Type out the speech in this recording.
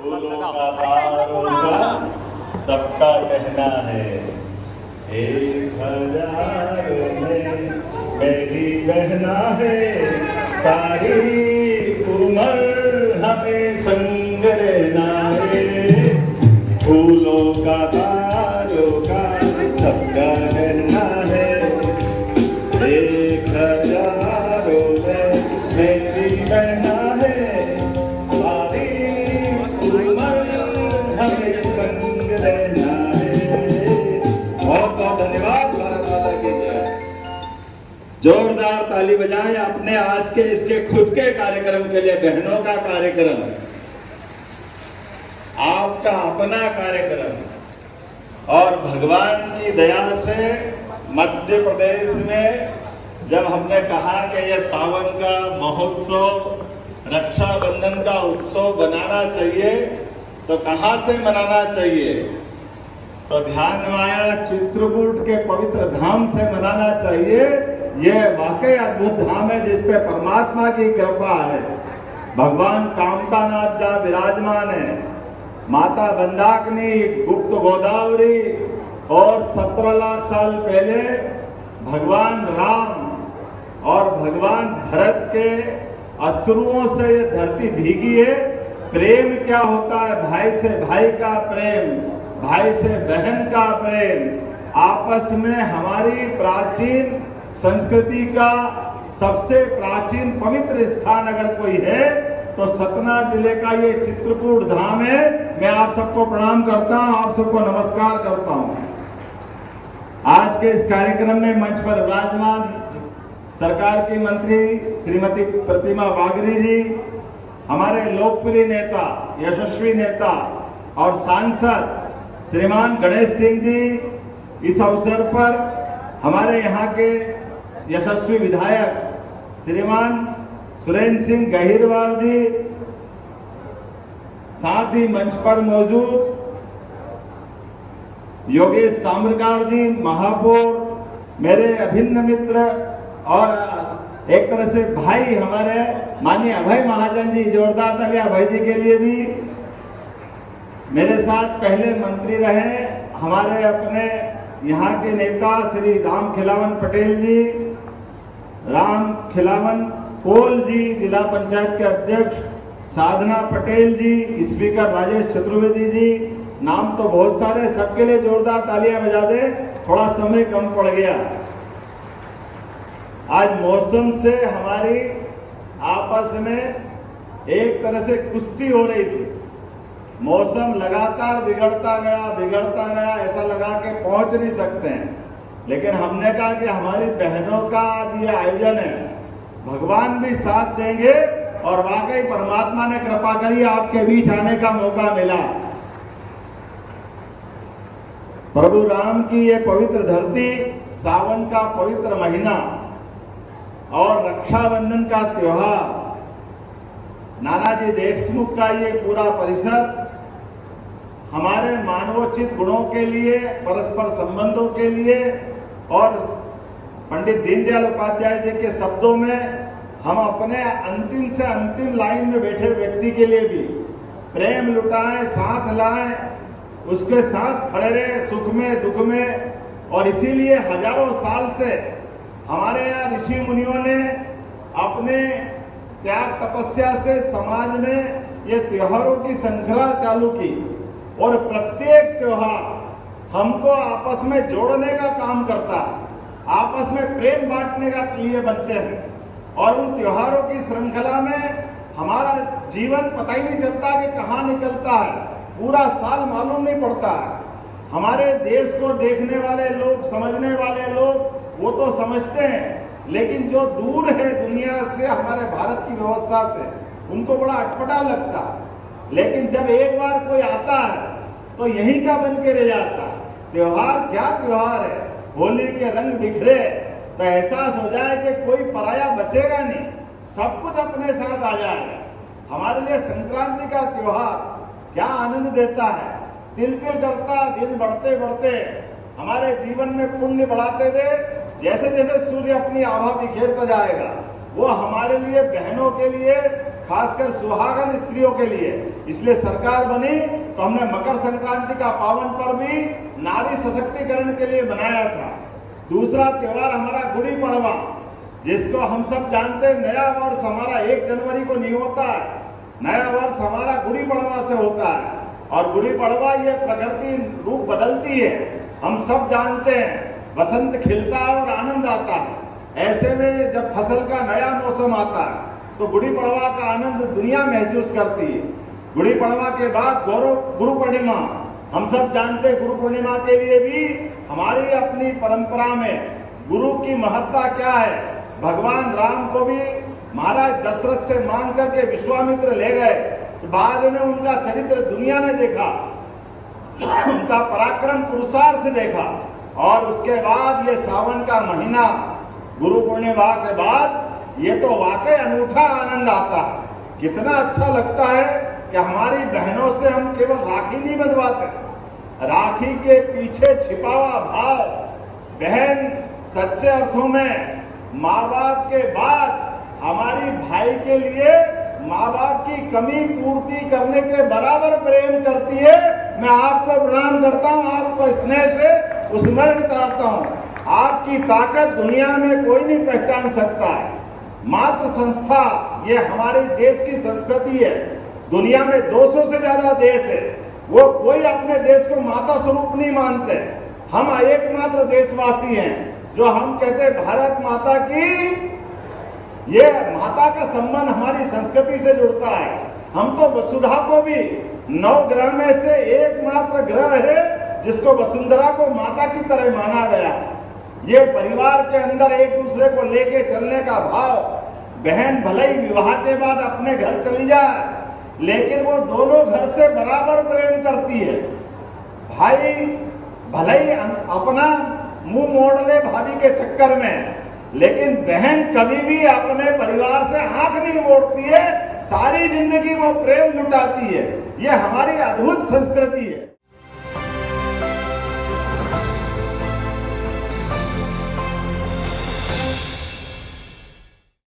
फूलों का हार होगा सबका कहना है, एक हजार में मेरी बहना है, सारी उम्र हमें संग रहना है। फूलों का हार होगा सबका कहना है, एक हजार में मेरी बहना है, सारी उम्र हमें संग रहना है। बहुत बहुत धन्यवाद। भारत माता की जय। जोरदार ताली बजाएं अपने आज के इसके खुद के कार्यक्रम के लिए। बहनों का कार्यक्रम, आपका अपना कार्यक्रम। और भगवान की दया से मध्य प्रदेश में जब हमने कहा कि यह सावन का महोत्सव, रक्षाबंधन का उत्सव बनाना चाहिए, तो कहां से मनाना चाहिए? तो ध्यान में आया चित्रकूट के पवित्र धाम से मनाना चाहिए। यह वाकई अद्भुत धाम है जिस पे परमात्मा की कृपा है। भगवान कामतानाथ जहाँ विराजमान है, माता मंदाकिनी, गुप्त गोदावरी, और 17 लाख साल पहले भगवान राम और भगवान भरत के अश्रुओं से ये धरती भीगी है। प्रेम क्या होता है? भाई से भाई का प्रेम, भाई से बहन का प्रेम। आपस में हमारी प्राचीन संस्कृति का सबसे प्राचीन पवित्र स्थान अगर कोई है तो सतना जिले का ये चित्रकूट धाम है। मैं आप सबको प्रणाम करता हूं, आप सबको नमस्कार करता हूं। आज के इस कार्यक्रम में मंच पर विराजमान सरकार की मंत्री श्रीमती प्रतिमा बागरी जी, हमारे लोकप्रिय नेता, यशस्वी नेता और सांसद श्रीमान गणेश सिंह जी, इस अवसर पर हमारे यहाँ के यशस्वी विधायक श्रीमान सुरेंद्र सिंह गहिरवाल जी, साथ ही मंच पर मौजूद योगेश ताम्रकार जी, महापौर, मेरे अभिन्न मित्र और एक तरह से भाई हमारे माननीय अभय महाजन जी, जोरदार ताली अभय जी के लिए भी। मेरे साथ पहले मंत्री रहे हमारे अपने यहाँ के नेता श्री राम खिलावन पटेल जी, राम खिलावन कोल जी, जिला पंचायत के अध्यक्ष साधना पटेल जी, स्पीकर राजेश चतुर्वेदी जी। नाम तो बहुत सारे, सबके लिए जोरदार तालियां बजा दे। थोड़ा समय कम पड़ गया। आज मौसम से हमारी आपस में एक तरह से कुश्ती हो रही थी। मौसम लगातार बिगड़ता गया, ऐसा लगा कि पहुंच नहीं सकते हैं। लेकिन हमने कहा कि हमारी बहनों का आज ये आयोजन है, भगवान भी साथ देंगे और वाकई परमात्मा ने कृपा करी, आपके बीच आने का मौका मिला। प्रभु राम की ये पवित्र धरती, सावन का पवित्र महीना और रक्षाबंधन का त्योहार, नानाजी देशमुख का ये पूरा परिसर हमारे मानवोचित गुणों के लिए, परस्पर संबंधों के लिए और पंडित दीनदयाल उपाध्याय जी के शब्दों में हम अपने अंतिम से अंतिम लाइन में बैठे व्यक्ति के लिए भी प्रेम लुटाएं, साथ लाएं, उसके साथ खड़े रहे सुख में दुख में। और इसीलिए हजारों साल से हमारे यहाँ ऋषि मुनियों ने अपने त्याग तपस्या से समाज में ये त्योहारों की श्रृंखला चालू की। और प्रत्येक त्योहार हमको आपस में जोड़ने का काम करता है, आपस में प्रेम बांटने का लिए बनते हैं। और उन त्योहारों की श्रृंखला में हमारा जीवन पता ही नहीं चलता कि कहाँ निकलता है, पूरा साल मालूम नहीं पड़ता है। हमारे देश को देखने वाले लोग, समझने वाले लोग वो तो समझते हैं, लेकिन जो दूर है दुनिया से, हमारे भारत की व्यवस्था से, उनको बड़ा अटपटा लगता है। लेकिन जब एक बार कोई आता है तो यही का बन के रह जाता है। त्योहार क्या त्योहार है, होली के रंग बिखरे तो एहसास हो जाए कि कोई पराया बचेगा नहीं, सब कुछ अपने साथ आ जाएगा। हमारे लिए संक्रांति का त्योहार क्या आनंद देता है, तिल तिल करता दिन बढ़ते बढ़ते हमारे जीवन में पुण्य बढ़ाते हुए जैसे जैसे सूर्य अपनी आभा बिखेरता जाएगा, वो हमारे लिए, बहनों के लिए खासकर सुहागन स्त्रियों के लिए। इसलिए सरकार बनी तो हमने मकर संक्रांति का पावन पर्व भी नारी सशक्तिकरण के लिए बनाया था। दूसरा त्योहार हमारा गुड़ी पड़वा, जिसको हम सब जानते हैं नया वर्ष हमारा 1 जनवरी को नहीं होता है, नया वर्ष हमारा गुड़ी पड़वा से होता है। और गुड़ी पड़वा ये प्रकृति रूप बदलती है, हम सब जानते हैं। बसंत खिलता है और आनंद आता है। ऐसे में जब फसल का नया मौसम आता है तो गुड़ी पड़वा का आनंद दुनिया महसूस करती है। गुड़ी पड़वा के बाद गुरु पूर्णिमा, हम सब जानते हैं गुरु पूर्णिमा के लिए भी हमारी अपनी परंपरा में गुरु की महत्ता क्या है। भगवान राम को भी महाराज दशरथ से मांग करके विश्वामित्र ले गए, तो बाद में उनका चरित्र दुनिया ने देखा, उनका पराक्रम पुरुषार्थ देखा। और उसके बाद ये सावन का महीना गुरु पूर्णिमा के बाद ये तो वाकई अनूठा आनंद आता है। कितना अच्छा लगता है कि हमारी बहनों से हम केवल राखी नहीं बंधवाते, राखी के पीछे छिपा हुआ भाव, बहन सच्चे अर्थों में माँ बाप के बाद हमारी भाई के लिए माँ बाप की कमी पूर्ति करने के बराबर प्रेम करती है। मैं आपको प्रणाम करता हूँ, आपको स्नेह से स्मरण कराता हूँ। आपकी ताकत दुनिया में कोई नहीं पहचान सकता है। मातृ संस्था ये हमारे देश की संस्कृति है। दुनिया में 200 से ज्यादा देश है, वो कोई अपने देश को माता स्वरूप नहीं मानते। हम एकमात्र देशवासी हैं जो हम कहते हैं भारत माता की, ये माता का संबंध हमारी संस्कृति से जुड़ता है। हम तो वसुधा को भी 9 ग्रह में से एकमात्र ग्रह है जिसको वसुंधरा को माता की तरह माना गया। ये परिवार के अंदर एक दूसरे को लेके चलने का भाव, बहन भले ही विवाह के बाद अपने घर चली जाए लेकिन वो दोनों घर से बराबर प्रेम करती है। भाई भले ही अपना मुंह मोड़ ले भाभी के चक्कर में, लेकिन बहन कभी भी अपने परिवार से आंख नहीं मोड़ती है, सारी जिंदगी वो प्रेम लुटाती है। ये हमारी अद्भुत संस्कृति है।